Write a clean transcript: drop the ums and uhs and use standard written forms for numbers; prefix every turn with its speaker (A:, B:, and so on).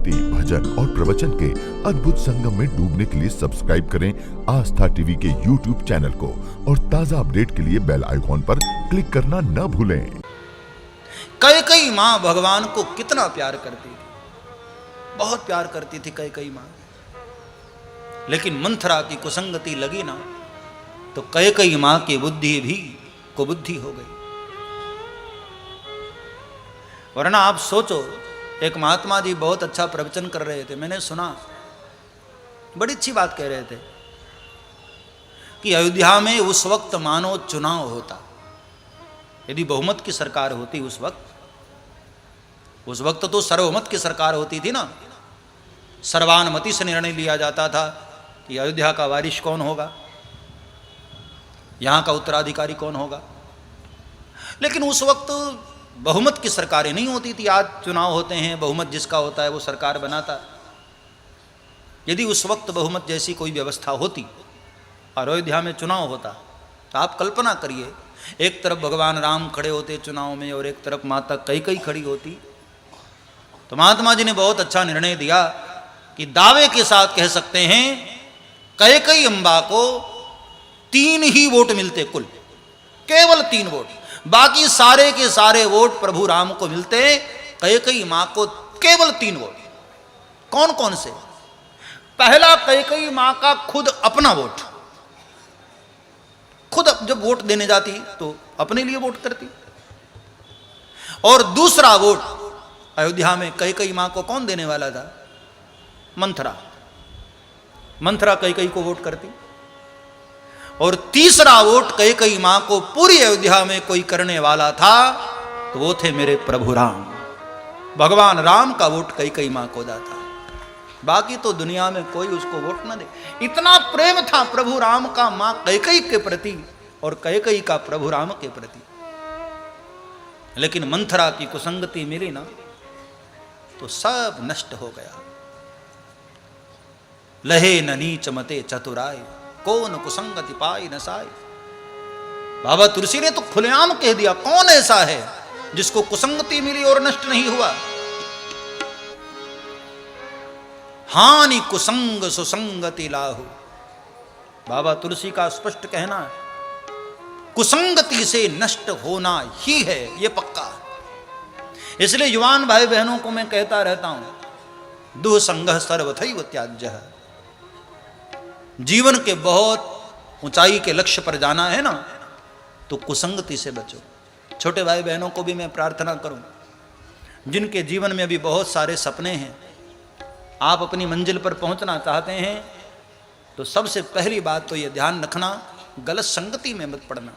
A: भक्ति, भजन और प्रवचन के अद्भुत संगम में डूबने के लिए सब्सक्राइब करें आस्था टीवी के YouTube चैनल को और ताजा अपडेट के लिए बेल आइकॉन पर क्लिक करना न भूलें।
B: कैकेयी माँ भगवान को कितना प्यार करती थी, बहुत प्यार करती थी कैकेयी माँ। लेकिन मंथरा की कुसंगति लगी ना तो कैकेयी माँ की बुद्धि भी कुबुद्धि हो गई। वरना आप सोचो, एक महात्मा जी बहुत अच्छा प्रवचन कर रहे थे, मैंने सुना, बड़ी अच्छी बात कह रहे थे कि अयोध्या में उस वक्त मानो चुनाव होता, यदि बहुमत की सरकार होती उस वक्त तो सर्वमत की सरकार होती थी ना, सर्वानुमति से निर्णय लिया जाता था कि अयोध्या का वारिश कौन होगा, यहां का उत्तराधिकारी कौन होगा। लेकिन उस वक्त बहुमत की सरकारें नहीं होती थी। आज चुनाव होते हैं, बहुमत जिसका होता है वो सरकार बनाता। यदि उस वक्त बहुमत जैसी कोई व्यवस्था होती और अयोध्या में चुनाव होता तो आप कल्पना करिए, एक तरफ भगवान राम खड़े होते चुनाव में और एक तरफ माता कैकेयी खड़ी होती। तो महात्मा जी ने बहुत अच्छा निर्णय दिया कि दावे के साथ कह सकते हैं कैकेयी अम्बा को 3 ही वोट मिलते, कुल केवल 3 वोट, बाकी सारे के सारे वोट प्रभु राम को मिलते, कैकेयी मां को केवल 3 वोट। कौन कौन से? पहला, कैकेयी मां का खुद अपना वोट, खुद जब वोट देने जाती तो अपने लिए वोट करती। और दूसरा वोट अयोध्या में कैकेयी मां को कौन देने वाला था? मंथरा। मंथरा कैकेयी को वोट करती। और तीसरा वोट कैकेयी मां को पूरी अयोध्या में कोई करने वाला था तो वो थे मेरे प्रभु राम। भगवान राम का वोट कैकेयी मां को जाता, बाकी तो दुनिया में कोई उसको वोट न दे। इतना प्रेम था प्रभु राम का मां कैकेयी के प्रति और कैकेयी का प्रभु राम के प्रति। लेकिन मंथरा की कुसंगति मिली ना तो सब नष्ट हो गया। लहे न नीच मते चतुराय, कौन कुसंगति पाई न साई। बाबा तुलसी ने तो खुलेआम कह दिया, कौन ऐसा है जिसको कुसंगति मिली और नष्ट नहीं हुआ। हानि कुसंग सुसंगति लाहु, बाबा तुलसी का स्पष्ट कहना है, कुसंगति से नष्ट होना ही है, ये पक्का। इसलिए युवान भाई बहनों को मैं कहता रहता हूं, दुःसंगः सर्वथैव त्याज्यः। जीवन के बहुत ऊंचाई के लक्ष्य पर जाना है ना तो कुसंगति से बचो। छोटे भाई बहनों को भी मैं प्रार्थना करूं, जिनके जीवन में अभी बहुत सारे सपने हैं, आप अपनी मंजिल पर पहुंचना चाहते हैं तो सबसे पहली बात तो ये ध्यान रखना, गलत संगति में मत पड़ना।